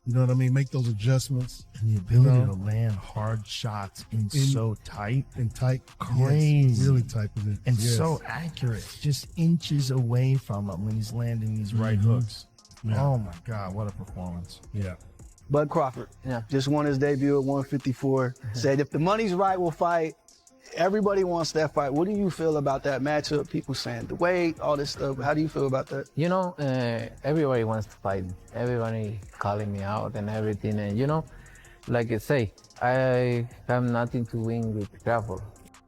You know what I mean? Make those adjustments. And the ability to land hard shots so tight. In tight. Crazy. Yes, really tight position. And so accurate. Just inches away from him when he's landing these right hooks. Yeah. Oh, my God. What a performance. Yeah. Bud Crawford just won his debut at 154. Said if the money's right, we'll fight. Everybody wants that fight. What do you feel about that matchup? People saying the weight, all this stuff. How do you feel about that? You know, everybody wants to fight. Everybody calling me out and everything. And, you know, like I say, I have nothing to win with Crawford.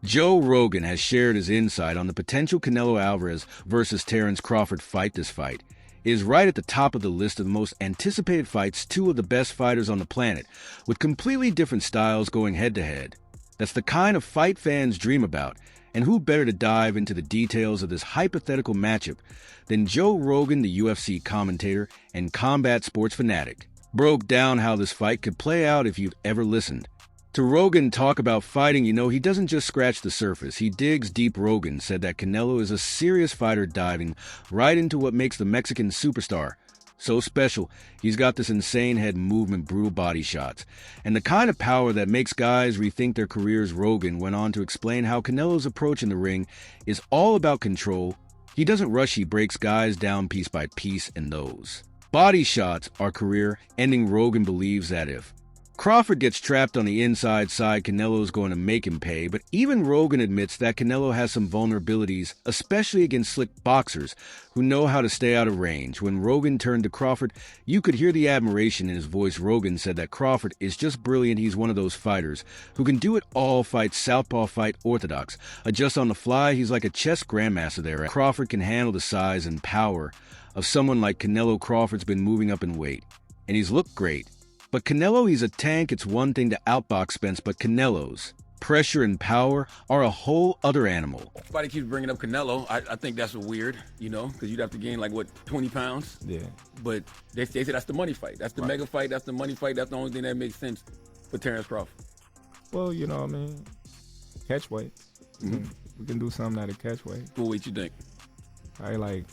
Joe Rogan has shared his insight on the potential Canelo Alvarez versus Terence Crawford fight. This fight is right at the top of the list of the most anticipated fights, two of the best fighters on the planet, with completely different styles going head-to-head. That's the kind of fight fans dream about, and who better to dive into the details of this hypothetical matchup than Joe Rogan, the UFC commentator and combat sports fanatic. Broke down how this fight could play out if you've ever listened. To Rogan talk about fighting, you know, he doesn't just scratch the surface. He digs deep. Rogan said that Canelo is a serious fighter, diving right into what makes the Mexican superstar so special. He's got this insane head movement, brutal body shots, and the kind of power that makes guys rethink their careers. Rogan went on to explain how Canelo's approach in the ring is all about control. He doesn't rush, he breaks guys down piece by piece, and those body shots are career-ending. Rogan believes that if Crawford gets trapped on the inside side, Canelo's going to make him pay, but even Rogan admits that Canelo has some vulnerabilities, especially against slick boxers who know how to stay out of range. When Rogan turned to Crawford, you could hear the admiration in his voice. Rogan said that Crawford is just brilliant. He's one of those fighters who can do it all, fight southpaw, fight orthodox, adjust on the fly. He's like a chess grandmaster there. Crawford can handle the size and power of someone like Canelo. Crawford's been moving up in weight, and he's looked great. But Canelo, he's a tank. It's one thing to outbox Spence, but Canelo's pressure and power are a whole other animal. Everybody keeps bringing up Canelo. I think that's weird, you know, because you'd have to gain, 20 pounds? Yeah. But they say that's the money fight. That's the mega fight. That's the money fight. That's the only thing that makes sense for Terence Crawford. Well, you know what I mean? Catch weight. We can do something at a catch weight. What weight you think? Probably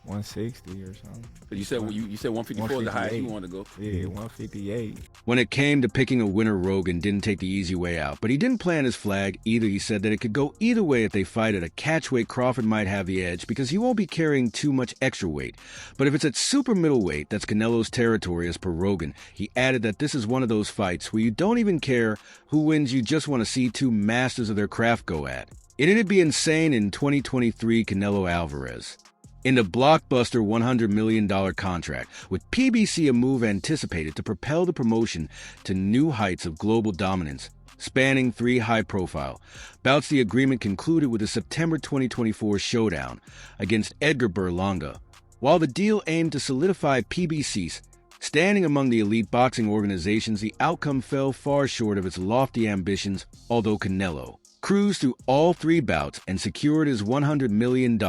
160 or something. But you said 154 is the highest you want to go. Yeah, 158. When it came to picking a winner, Rogan didn't take the easy way out, but he didn't plant his flag either. He said that it could go either way if they fight at a catchweight. Crawford might have the edge because he won't be carrying too much extra weight. But if it's at super middleweight, that's Canelo's territory, as per Rogan. He added that this is one of those fights where you don't even care who wins, you just want to see two masters of their craft go at. It'd be insane in 2023 Canelo Alvarez in the blockbuster $100 million contract, with PBC, a move anticipated to propel the promotion to new heights of global dominance, spanning 3 high-profile bouts. The agreement concluded with a September 2024 showdown against Edgar Berlanga. While the deal aimed to solidify PBC's standing among the elite boxing organizations, the outcome fell far short of its lofty ambitions, although Canelo cruised through all 3 bouts and secured his $100 million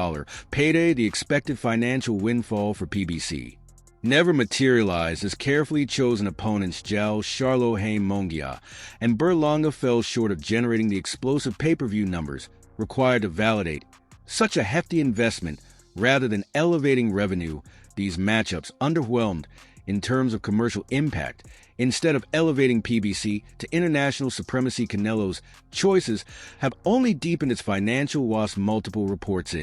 payday. The expected financial windfall for PBC never materialized as carefully chosen opponents Jal Charlo Mongia and Berlanga fell short of generating the explosive pay-per-view numbers required to validate such a hefty investment. Rather than elevating revenue, these matchups underwhelmed in terms of commercial impact. Instead of elevating PBC to international supremacy, Canelo's choices have only deepened its financial loss. Multiple reports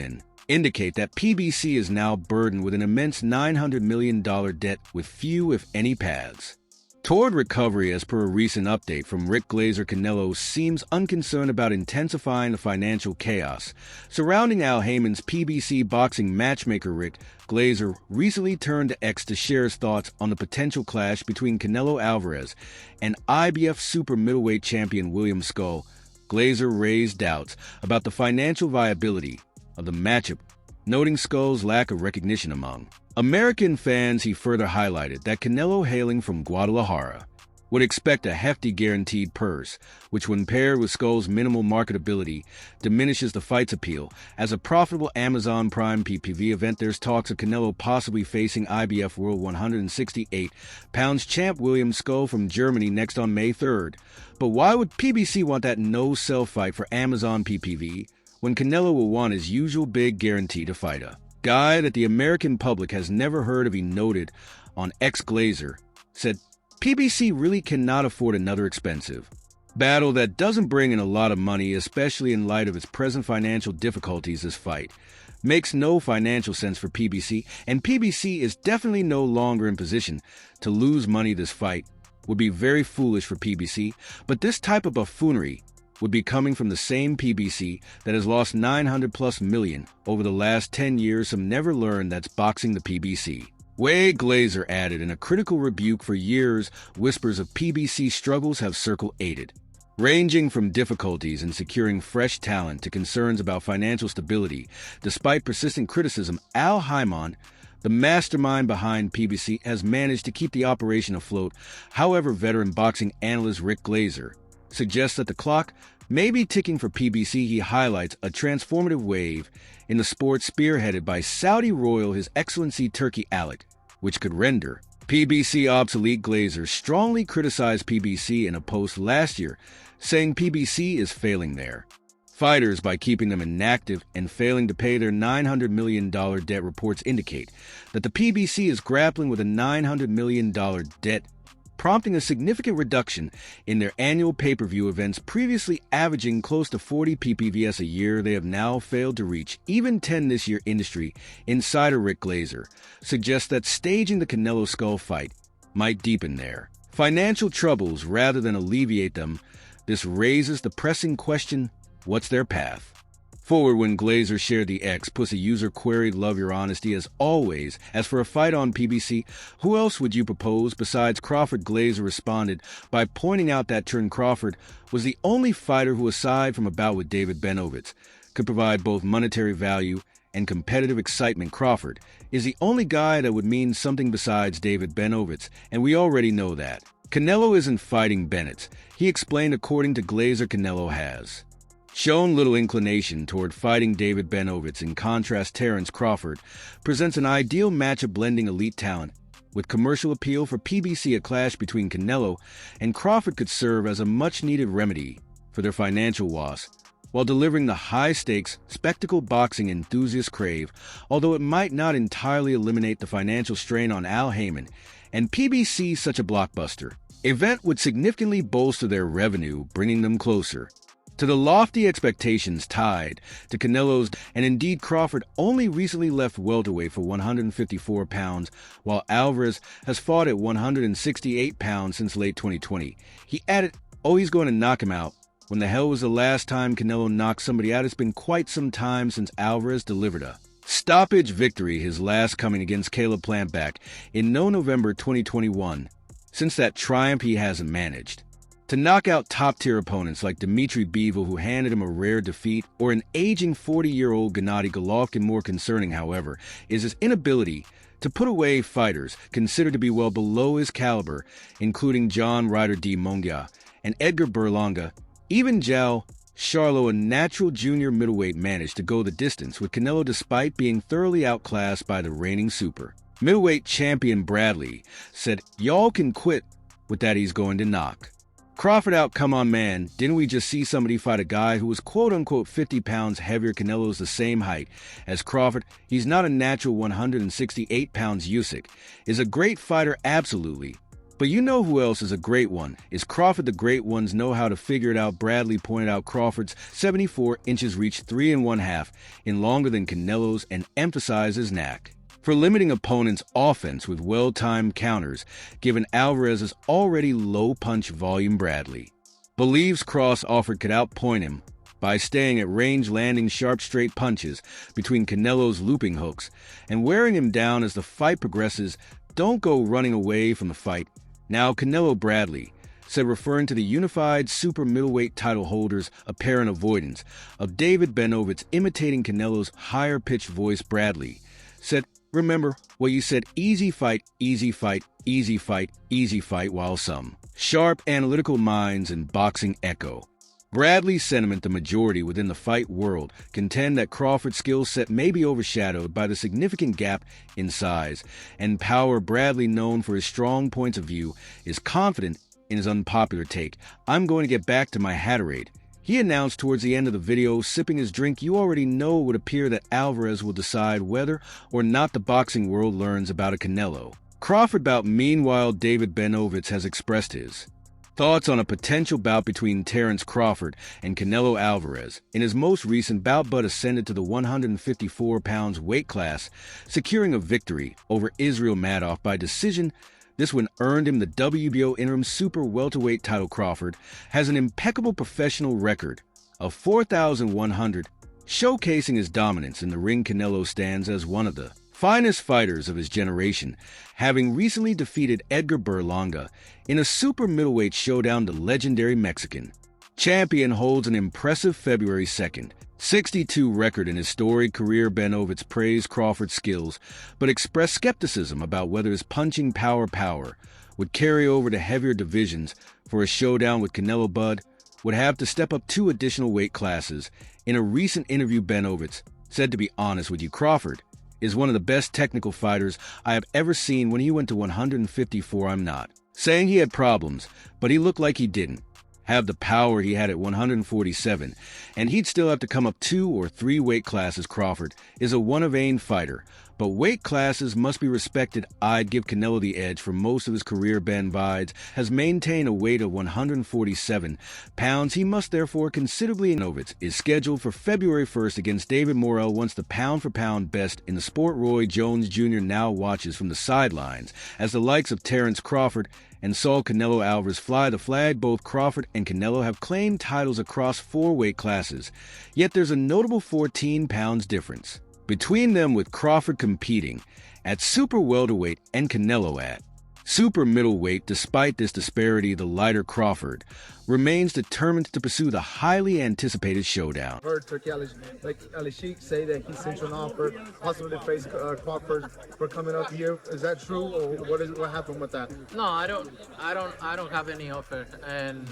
indicate that PBC is now burdened with an immense $900 million debt with few, if any, paths toward recovery. As per a recent update from Rick Glazer, Canelo seems unconcerned about intensifying the financial chaos surrounding Al Heyman's PBC boxing matchmaker. Rick Glazer recently turned to X to share his thoughts on the potential clash between Canelo Alvarez and IBF super middleweight champion William Skull. Glazer raised doubts about the financial viability of the matchup, noting Skull's lack of recognition among American fans. He further highlighted that Canelo, hailing from Guadalajara, would expect a hefty guaranteed purse, which when paired with Skull's minimal marketability diminishes the fight's appeal. As a profitable Amazon Prime PPV event, there's talks of Canelo possibly facing IBF World 168-pounds champ William Skull from Germany next on May 3rd. But why would PBC want that no-sell fight for Amazon PPV when Canelo will want his usual big guarantee to fight a guy that the American public has never heard of? He noted on ex-Glazer, said, PBC really cannot afford another expensive battle that doesn't bring in a lot of money, especially in light of its present financial difficulties. This fight makes no financial sense for PBC, and PBC is definitely no longer in position to lose money. This fight would be very foolish for PBC, but this type of buffoonery would be coming from the same PBC that has lost 900+ million over the last 10 years. Some never learned that's boxing the PBC. Way Glazer added in a critical rebuke. For years, whispers of PBC struggles have circulated, ranging from difficulties in securing fresh talent to concerns about financial stability. Despite persistent criticism, Al Haymon, the mastermind behind PBC, has managed to keep the operation afloat. However, veteran boxing analyst Rick Glazer suggests that the clock may be ticking for PBC. He highlights a transformative wave in the sport spearheaded by Saudi royal His Excellency Turki Alek, which could render PBC obsolete. Glazer strongly criticized PBC in a post last year, saying PBC is failing their fighters by keeping them inactive and failing to pay their $900 million debt. Reports indicate that the PBC is grappling with a $900 million debt, prompting a significant reduction in their annual pay-per-view events, previously averaging close to 40 PPVs a year. They have now failed to reach even 10 this year. Industry insider Rick Glazer suggests that staging the Canelo Skull fight might deepen their financial troubles rather than alleviate them. This raises the pressing question, what's their path forward? When Glazer shared the X post, a user queried, love your honesty as always. As for a fight on PBC, who else would you propose besides Crawford? Glazer responded by pointing out that Terence Crawford was the only fighter who, aside from a bout with David Benovitz, could provide both monetary value and competitive excitement. Crawford is the only guy that would mean something besides David Benovitz, and we already know that. Canelo isn't fighting Bennett, he explained. According to Glazer, Canelo has shown little inclination toward fighting David Benovitz. In contrast, Terence Crawford presents an ideal matchup, blending elite talent with commercial appeal. For PBC, a clash between Canelo and Crawford could serve as a much-needed remedy for their financial woes, while delivering the high-stakes spectacle boxing enthusiasts crave. Although it might not entirely eliminate the financial strain on Al Haymon and PBC, such a blockbuster event would significantly bolster their revenue, bringing them closer to the lofty expectations tied to Canelo's. And indeed, Crawford only recently left welterweight for 154 pounds, while Alvarez has fought at 168 pounds since late 2020. He added, oh, he's going to knock him out. When the hell was the last time Canelo knocked somebody out? It's been quite some time since Alvarez delivered a stoppage victory, his last coming against Caleb Plant back in November 2021. Since that triumph, he hasn't managed to knock out top-tier opponents like Dmitry Bivol, who handed him a rare defeat, or an aging 40-year-old Gennady Golovkin. More concerning, however, is his inability to put away fighters considered to be well below his caliber, including John Ryder de Mongia and Edgar Berlanga. Even João Charlo, a natural junior middleweight, managed to go the distance with Canelo despite being thoroughly outclassed by the reigning super middleweight champion. Bradley said, y'all can quit with that, he's going to knock Crawford out. Come on, man, didn't we just see somebody fight a guy who was quote-unquote 50 pounds heavier? Canelo's the same height as Crawford. He's not a natural 168 pounds. Usyk is a great fighter, absolutely. But you know who else is a great one? Is Crawford. The great ones know how to figure it out. Bradley pointed out Crawford's 74 inches reach 3 1/2 in longer than Canelo's, and emphasized his knack for limiting opponents' offense with well-timed counters, given Alvarez's already low punch volume. Bradley believes Crawford could outpoint him by staying at range, landing sharp straight punches between Canelo's looping hooks, and wearing him down as the fight progresses. Don't go running away from the fight now, Canelo. Bradley said, referring to the unified super middleweight title holder's apparent avoidance of David Benovitz imitating Canelo's higher-pitched voice. Bradley said, remember what you said, easy fight, easy fight, easy fight, easy fight, while some sharp analytical minds in boxing echo Bradley's sentiment. The majority within the fight world contend that Crawford's skill set may be overshadowed by the significant gap in size and power. Bradley, known for his strong points of view, is confident in his unpopular take. I'm going to get back to my Haterade, he announced towards the end of the video, sipping his drink. You already know it would appear that Alvarez will decide whether or not the boxing world learns about a Canelo Crawford bout. Meanwhile, David Benovitz has expressed his thoughts on a potential bout between Terence Crawford and Canelo Alvarez. In his most recent bout, Bud ascended to the 154 pounds weight class, securing a victory over Israel Madoff by decision. This one earned him the WBO interim super welterweight title. Crawford has an impeccable professional record of 4,100, showcasing his dominance in the ring. Canelo stands as one of the finest fighters of his generation, having recently defeated Edgar Berlanga in a super middleweight showdown. The legendary Mexican champion holds an impressive February 2nd 62 record in his storied career. Benovitz praised Crawford's skills, but expressed skepticism about whether his punching power would carry over to heavier divisions for a showdown with Canelo. Bud would have to step up 2 additional weight classes. In a recent interview, Benovitz said, "To be honest with you, Crawford is one of the best technical fighters I have ever seen. When he went to 154, I'm not saying he had problems, but he looked like he didn't have the power he had at 147, and he'd still have to come up 2 or 3 weight classes." Crawford is a one-of-a-kind fighter, but weight classes must be respected. "I'd give Canelo the edge for most of his career." Benovitz has maintained a weight of 147 pounds. He must therefore considerably. Benovitz is scheduled for February 1st against David Morrell, once the pound-for-pound best in the sport. Roy Jones Jr. now watches from the sidelines as the likes of Terence Crawford and saw Canelo Alvarez fly the flag. Both Crawford and Canelo have claimed titles across 4 weight classes, yet there's a notable 14 pounds difference between them, with Crawford competing at super welterweight and Canelo at super middleweight. Despite this disparity, the lighter Crawford remains determined to pursue the highly anticipated showdown. I've heard Turkey Ali Sheikh say that he sent you an offer, possibly to face Crawford for coming up here. Is that true, or what happened with that? No, I don't have any offer. And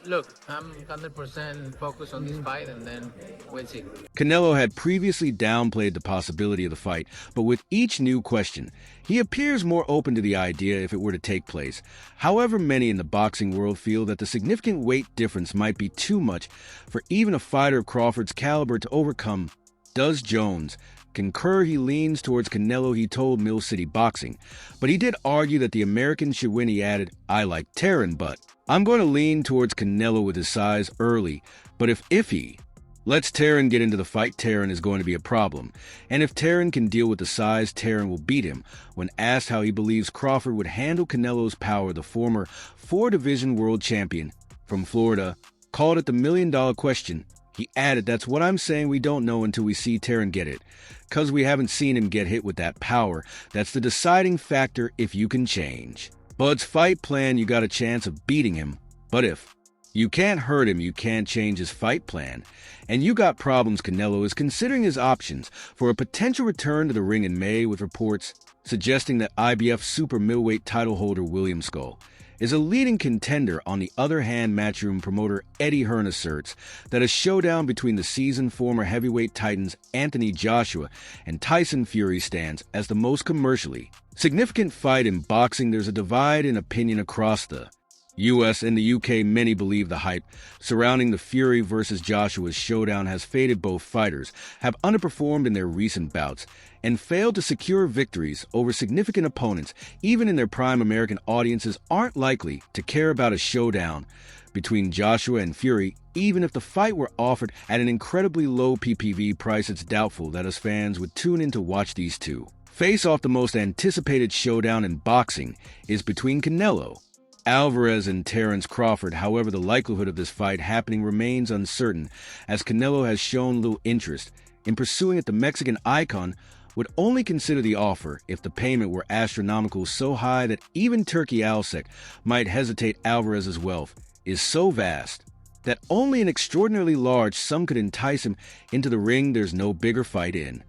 look, I'm 100% focused on this fight, and then we'll see. Canelo had previously downplayed the possibility of the fight, but with each new question, he appears more open to the idea if it were to take place. However, many in the boxing world feel that the significant weight difference might be too much for even a fighter of Crawford's caliber to overcome. Does Jones concur? He leans towards Canelo, he told Mill City Boxing, but he did argue that the American should win. He added, "I like Terence, but I'm going to lean towards Canelo with his size early, but if he lets Terence get into the fight, Terence is going to be a problem. And if Terence can deal with the size, Terence will beat him." When asked how he believes Crawford would handle Canelo's power, the former 4-division world champion from Florida called it the $1 million question. He added, "That's what I'm saying. We don't know until we see Terence get it, because we haven't seen him get hit with that power. That's the deciding factor. If you can change Bud's fight plan, you got a chance of beating him. But if you can't hurt him, you can't change his fight plan. And you got problems." Canelo is considering his options for a potential return to the ring in May, with reports suggesting that IBF super middleweight title holder William Skull is a leading contender. On the other hand, Matchroom promoter Eddie Hearn asserts that a showdown between the seasoned former heavyweight titans Anthony Joshua and Tyson Fury stands as the most commercially significant fight in boxing. There's a divide in opinion across the U.S. and the U.K. Many believe the hype surrounding the Fury versus Joshua showdown has faded. Both fighters have underperformed in their recent bouts and failed to secure victories over significant opponents. Even in their prime, American audiences aren't likely to care about a showdown between Joshua and Fury. Even if the fight were offered at an incredibly low PPV price, it's doubtful that us fans would tune in to watch these two face off. The most anticipated showdown in boxing is between Canelo Alvarez and Terence Crawford. However, the likelihood of this fight happening remains uncertain, as Canelo has shown little interest in pursuing it. The Mexican icon would only consider the offer if the payment were astronomical, so high that even Turkey Alsek might hesitate. Alvarez's wealth is so vast that only an extraordinarily large sum could entice him into the ring. There's no bigger fight in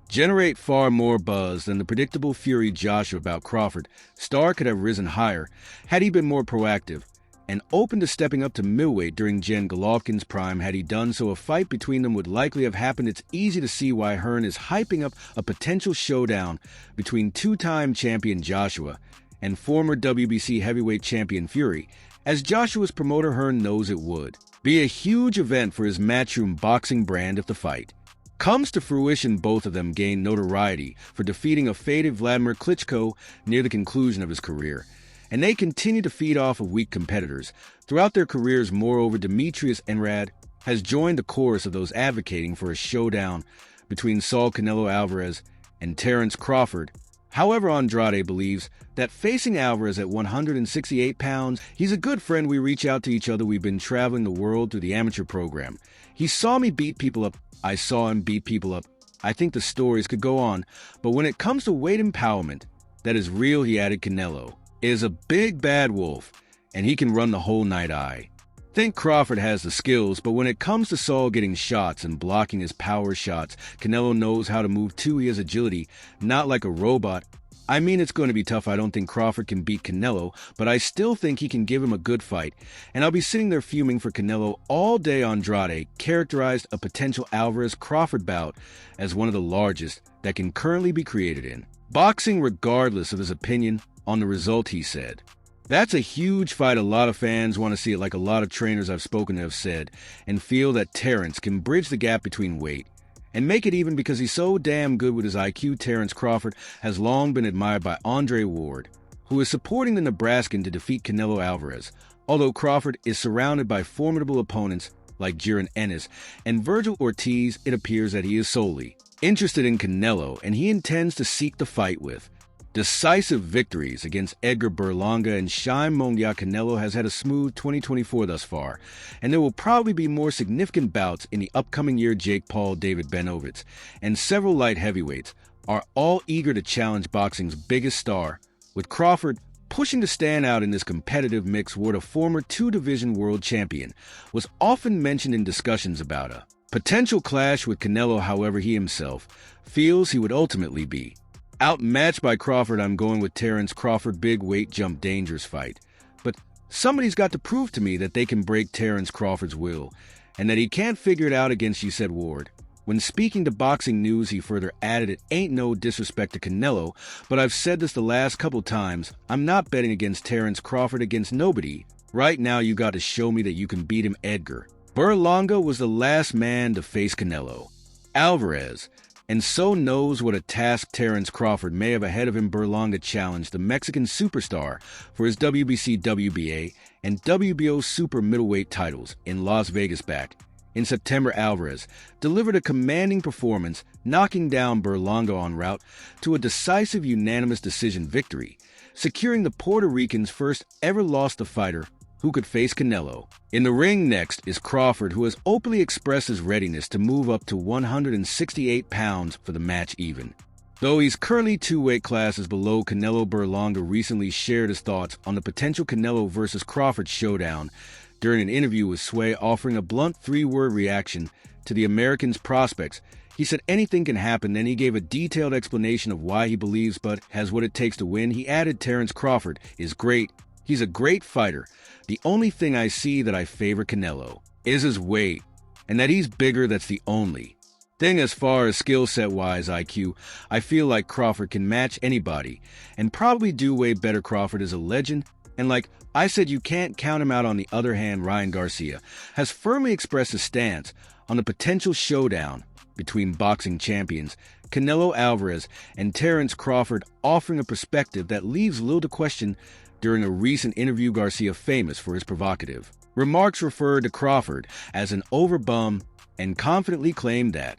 generate far more buzz than the predictable Fury Joshua bout. Crawford star could have risen higher had he been more proactive and open to stepping up to middleweight during Jen Golovkin's prime. Had he done so, a fight between them would likely have happened. It's easy to see why Hearn is hyping up a potential showdown between 2-time champion Joshua and former WBC heavyweight champion Fury, as Joshua's promoter Hearn knows it would be a huge event for his Matchroom boxing brand if the fight Comes to fruition, both of them gained notoriety for defeating a faded Vladimir Klitschko near the conclusion of his career, and they continue to feed off of weak competitors. Throughout their careers, moreover, Demetrius Enrad has joined the chorus of those advocating for a showdown between Saul Canelo Alvarez and Terence Crawford. However, Andrade believes that facing Alvarez at 168 pounds, he's a good friend. We reach out to each other. We've been traveling the world through the amateur program. He saw me beat people up. I saw him beat people up. I think the stories could go on. But when it comes to weight empowerment, that is real, he added. Canelo is a big bad wolf, and he can run the whole night eye. Think Crawford has the skills, but when it comes to Saul getting shots and blocking his power shots, Canelo knows how to move too. He has agility, not like a robot. I mean, it's going to be tough. I don't think Crawford can beat Canelo, but I still think he can give him a good fight. And I'll be sitting there fuming for Canelo all day. Andrade characterized a potential Alvarez-Crawford bout as one of the largest that can currently be created in boxing, regardless of his opinion on the result, he said. That's a huge fight. A lot of fans want to see it, like a lot of trainers I've spoken to have said, and feel that Terence can bridge the gap between weight and make it even because he's so damn good with his IQ. Terence Crawford has long been admired by Andre Ward, who is supporting the Nebraskan to defeat Canelo Alvarez, although Crawford is surrounded by formidable opponents like Jiren Ennis and Virgil Ortiz. It appears that he is solely interested in Canelo, and he intends to seek the fight with decisive victories against Edgar Berlanga and Shime Mongia. Canelo has had a smooth 2024 thus far, and there will probably be more significant bouts in the upcoming year. Jake Paul, David Benovitz, and several light heavyweights are all eager to challenge boxing's biggest star, with Crawford pushing to stand out in this competitive mix. Ward, a former two-division world champion, was often mentioned in discussions about a potential clash with Canelo. However, he himself feels he would ultimately be outmatched by Crawford. I'm going with Terence Crawford. Big weight jump, dangerous fight. But somebody's got to prove to me that they can break Terence Crawford's will, and that he can't figure it out against you, said Ward. When speaking to Boxing News, he further added, it ain't no disrespect to Canelo, but I've said this the last couple times, I'm not betting against Terence Crawford, against nobody. Right now, you got to show me that you can beat him. Edgar Berlanga was the last man to face Canelo Alvarez, and so knows what a task Terence Crawford may have ahead of him. Berlanga challenged the Mexican superstar for his WBC, WBA, and WBO super middleweight titles in Las Vegas back in September. Alvarez delivered a commanding performance, knocking down Berlanga en route to a decisive unanimous decision victory, securing the Puerto Rican's first ever loss to fighter who could face Canelo. In the ring next is Crawford, who has openly expressed his readiness to move up to 168 pounds for the match even. Though he's currently 2 weight classes below Canelo, Berlanga recently shared his thoughts on the potential Canelo versus Crawford showdown during an interview with Sway, offering a blunt 3-word reaction to the American's prospects. He said anything can happen, then he gave a detailed explanation of why he believes but has what it takes to win. He added, Terence Crawford is great. He's a great fighter. The only thing I see that I favor Canelo is his weight, and that he's bigger. That's the only thing. As far as skill set wise, IQ, I feel like Crawford can match anybody and probably do way better. Crawford is a legend, and like I said, you can't count him out. On the other hand, Ryan Garcia has firmly expressed his stance on the potential showdown between boxing champions Canelo Alvarez and Terence Crawford, offering a perspective that leaves little to question. During a recent interview, Garcia, famous for his provocative remarks, referred to Crawford as an overbum and confidently claimed that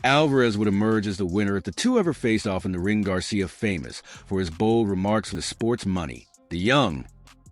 Alvarez would emerge as the winner if the two ever faced off in the ring. Garcia, famous for his bold remarks on the sports money, the young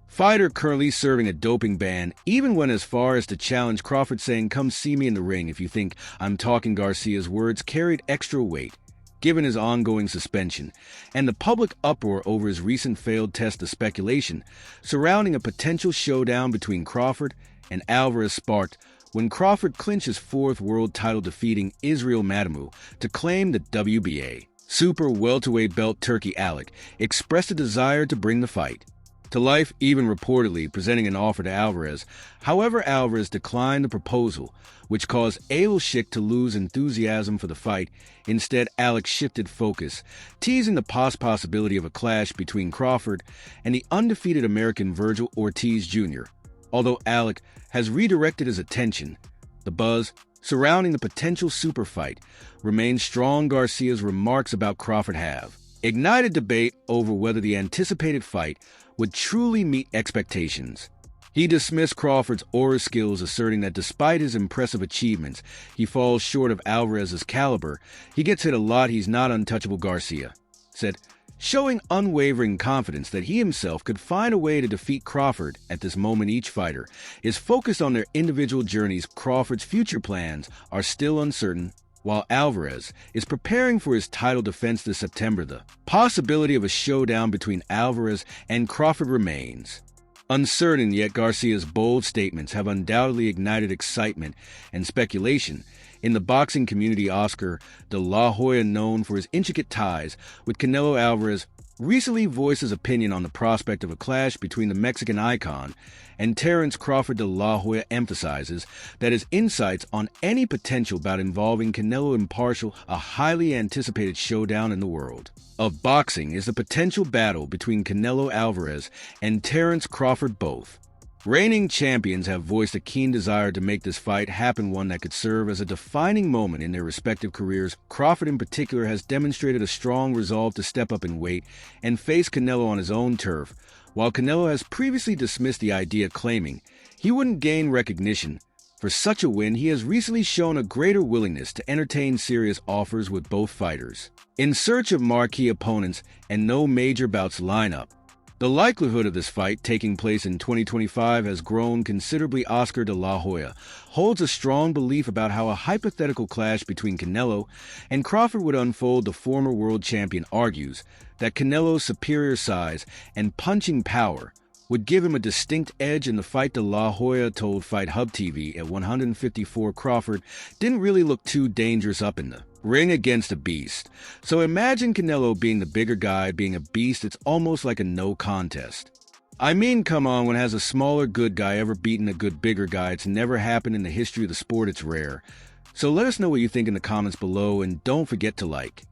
fighter currently serving a doping ban, even went as far as to challenge Crawford, saying, come see me in the ring if you think I'm talking. Garcia's words carried extra weight given his ongoing suspension and the public uproar over his recent failed test. The speculation surrounding a potential showdown between Crawford and Alvarez sparked when Crawford clinched his 4th world title, defeating Israel Madamu to claim the WBA super welterweight belt. Turkey Alec expressed a desire to bring the fight to life, even reportedly presenting an offer to Alvarez. However, Alvarez declined the proposal, which caused Adel Schick to lose enthusiasm for the fight. Instead, Alec shifted focus, teasing the possibility of a clash between Crawford and the undefeated American Virgil Ortiz Jr. Although Alec has redirected his attention, the buzz surrounding the potential super fight remains strong. Garcia's remarks about Crawford have ignited debate over whether the anticipated fight would truly meet expectations. He dismissed Crawford's aura skills, asserting that despite his impressive achievements, he falls short of Alvarez's caliber. He gets hit a lot, he's not untouchable, Garcia said, showing unwavering confidence that he himself could find a way to defeat Crawford. At this moment, each fighter is focused on their individual journeys. Crawford's future plans are still uncertain, while Alvarez is preparing for his title defense this September. The possibility of a showdown between Alvarez and Crawford remains uncertain, yet Garcia's bold statements have undoubtedly ignited excitement and speculation in the boxing community. Oscar de la Hoya, known for his intricate ties with Canelo Alvarez, recently voiced his opinion on the prospect of a clash between the Mexican icon and Terence Crawford. De la Hoya emphasizes that his insights on any potential bout involving Canelo impartial, a highly anticipated showdown in the world of boxing is the potential battle between Canelo Alvarez and Terence Crawford. Both reigning champions have voiced a keen desire to make this fight happen, one that could serve as a defining moment in their respective careers. Crawford in particular has demonstrated a strong resolve to step up in weight and face Canelo on his own turf, while Canelo has previously dismissed the idea, claiming he wouldn't gain recognition for such a win. He has recently shown a greater willingness to entertain serious offers with both fighters in search of marquee opponents and no major bouts lineup. The likelihood of this fight taking place in 2025 has grown considerably. Oscar de la Hoya holds a strong belief about how a hypothetical clash between Canelo and Crawford would unfold. The former world champion argues that Canelo's superior size and punching power would give him a distinct edge in the fight. De la Hoya told Fight Hub TV at 154 Crawford didn't really look too dangerous up in the ring against a beast. So imagine Canelo being the bigger guy, being a beast. It's almost like a no contest. I mean, come on, when has a smaller good guy ever beaten a good bigger guy? It's never happened in the history of the sport. It's rare. So let us know what you think in the comments below, and don't forget to like,